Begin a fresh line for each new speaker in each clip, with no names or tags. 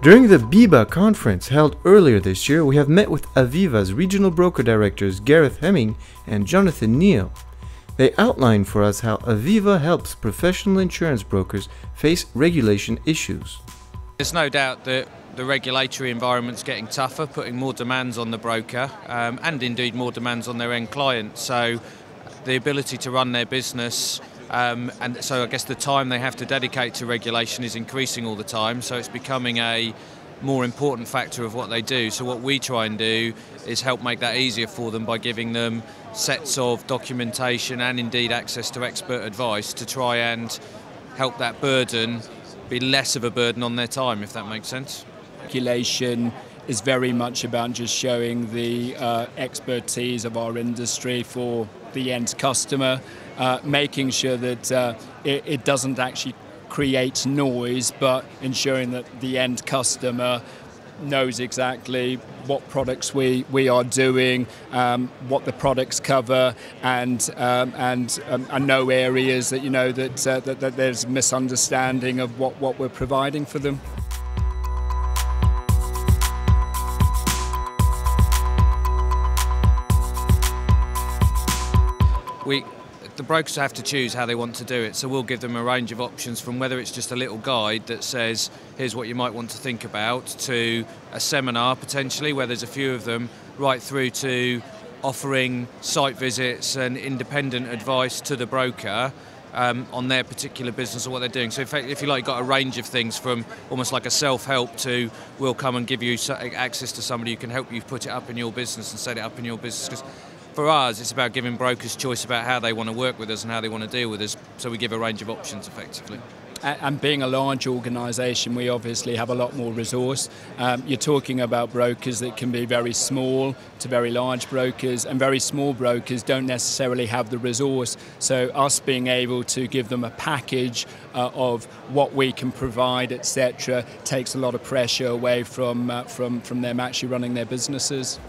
During the BIBA conference held earlier this year, we have met with Aviva's Regional Broker Directors Gareth and Jonathan Neill. They outlined for us how Aviva helps professional insurance brokers face regulation issues.
There's no doubt that the regulatory environment's getting tougher, putting more demands on the broker and indeed more demands on their end client. So the ability to run their business and so I guess the time they have to dedicate to regulation is increasing all the time, so it's becoming a more important factor of what they do. So what we try and do is help make that easier for them by giving them sets of documentation and indeed access to expert advice to try and help that burden be less of a burden on their time, if that makes sense.
Regulation is very much about just showing the expertise of our industry for the end customer, making sure that it doesn't actually create noise, but ensuring that the end customer knows exactly what products we are doing, what the products cover, and know areas that that there's misunderstanding of what we're providing for them.
The brokers have to choose how they want to do it, so we'll give them a range of options, from whether it's just a little guide that says here's what you might want to think about, to a seminar potentially where there's a few of them, right through to offering site visits and independent advice to the broker on their particular business or what they're doing. So if you like, you've got a range of things, from almost like a self-help to we'll come and give you access to somebody who can help you put it up in your business and set it up in your business. For us, it's about giving brokers choice about how they want to work with us and how they want to deal with us, so we give a range of options effectively.
And being a large organisation, we obviously have a lot more resource. You're talking about brokers that can be very small to very large brokers, and very small brokers don't necessarily have the resource. So us being able to give them a package of what we can provide, etc., takes a lot of pressure away from them actually running their businesses.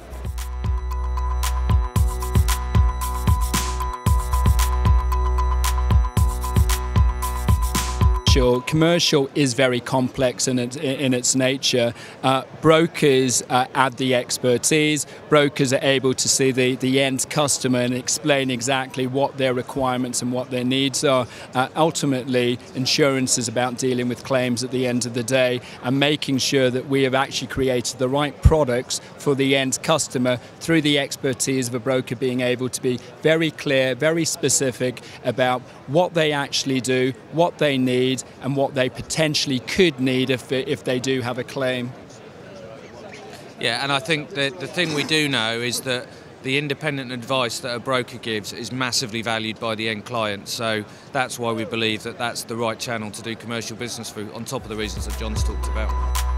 Commercial is very complex in its nature. Brokers add the expertise. Brokers are able to see the end customer and explain exactly what their requirements and what their needs are. Ultimately, insurance is about dealing with claims at the end of the day and making sure that we have actually created the right products for the end customer through the expertise of a broker being able to be very clear, very specific about what they actually do, what they need, and what they potentially could need if they do have a claim.
Yeah, and I think that the thing we do know is that the independent advice that a broker gives is massively valued by the end client, so that's why we believe that that's the right channel to do commercial business through, on top of the reasons that John's talked about.